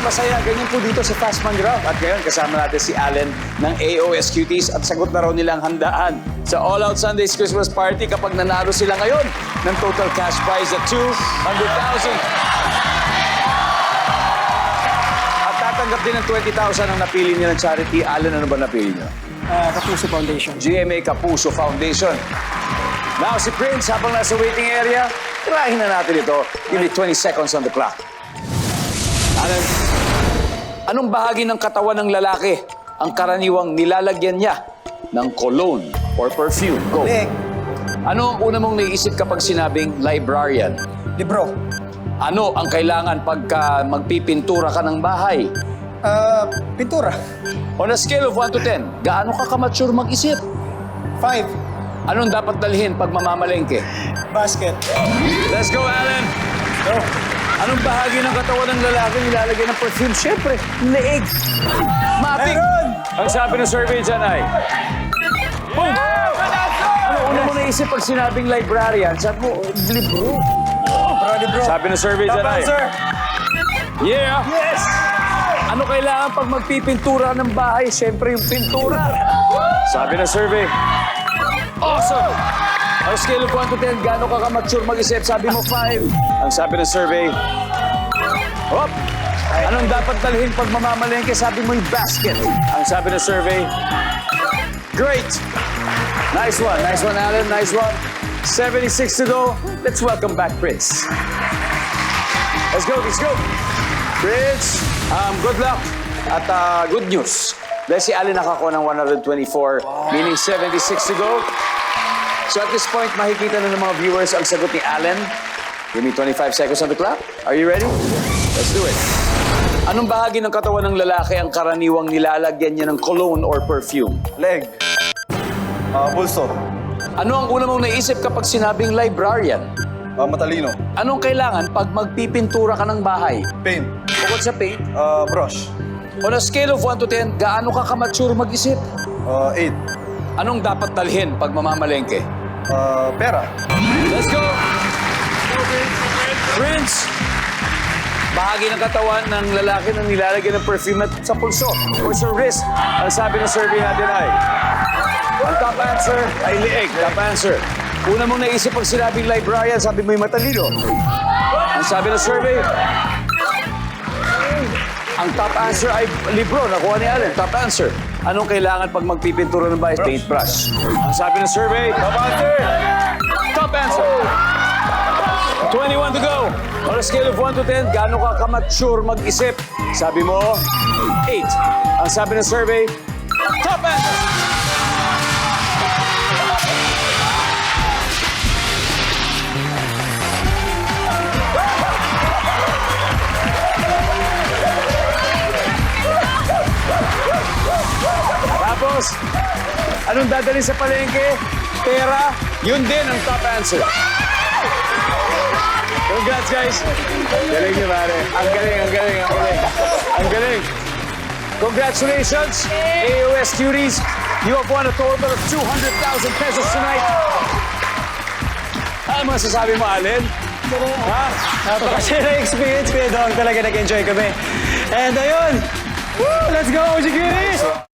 masaya. Ganyan po dito sa Fastman Graph. At ngayon, kasama natin si Allen ng AOS Cuties at sagot na raw nilang handaan sa All Out Sundays Christmas Party kapag nanalo sila ngayon ng total cash prize na 200,000. At tatanggap din ng 20,000 ang napili niya ng charity. Allen, ano ba napili niya? Kapuso Foundation. GMA Kapuso Foundation. Now, si Prince, habang nasa waiting area, tirahin na natin ito. Give me 20 seconds on the clock. Allen, anong bahagi ng katawan ng lalaki ang karaniwang nilalagyan niya ng cologne or perfume? Go. Leg. Ano ang una mong naiisip kapag sinabing librarian? Libro. Ano ang kailangan pagka magpipintura ka ng bahay? Pintura. On a scale of 1 to 10, gaano ka kamature mag-isip? 5. Anong dapat dalhin pag mamamalengke? Basket. Let's go, Allen! Go. Anong bahagi ng katawan ng lalaki nilalagay ng perfume? Siyempre, leeg. Matik! Meron! Ang sabi ng survey dyan ay... Boom! Ano una mo naisip pag sinabing librarian? Sabi mo, libro. Bro, libro. Sabi ng survey Top dyan ay... answer. Yeah! Yes! Ano kailangan pag magpipintura ng bahay? Siyempre, yung pintura. Sabi ng survey. Awesome! On a scale of 1 to 10, gaano ka ka-mature mag-isip? Sabi mo 5. Ang sabi ng survey. Hop! Anong dapat dalhin pag mamamalengke? Sabi mo yung basket. Ang sabi ng survey. Great! Nice one, Alan. Nice one. 76 to go. Let's welcome back Prince. Let's go. Prince, good luck. At good news. Dahil si Allen nakakuha ng 124, meaning 76 to go. So at this point, makikita na ng mga viewers ang sagot ni Allen. Give me 25 seconds on the clock. Are you ready? Let's do it. Anong bahagi ng katawan ng lalaki ang karaniwang nilalagyan niya ng cologne or perfume? Leg. Bulso. Ano ang una mong naisip kapag sinabing librarian? Matalino. Anong kailangan pag magpipintura ka ng bahay? Paint. Bukod sa paint, Brush. on a scale of 1 to 10, gaano ka ka-mature mag-isip? 8. Anong dapat dalhin pag mamamalengke? Pera. Let's go! Prince! Bahagi ng katawan ng lalaki na nilalagyan ng perfume at sa pulso or sa wrist. Ang sabi ng survey natin ay... Ang top answer ay leeg. Top answer. Una mong naisip pag sinabing librarian, sabi mo yung matalino. Ang sabi ng survey... Ang top answer ay libro. Nakuha ni Allen. Top answer. Anong kailangan pag magpipintura ng bahay? Paintbrush. Ang sabi ng survey... Top answer! Top answer! 21 to go. On a scale of 1 to 10, gaano ka ka-mature mag-isip? Sabi mo, 8. Ang sabi ng survey, top answer! Tapos, anong dadalhin sa palengke? Pera, yun din ang top answer. Congrats, guys. Galing niyo, pare. Ang galing. Congratulations, AOS Cuties. You have won a total of 200,000 pesos tonight. Ano masasabi mo, Allen? Ha? Napakasaya na experience, Kuya Dong. Talaga nag-enjoy kami. And ayun! Woo! Let's go, OG Cuties!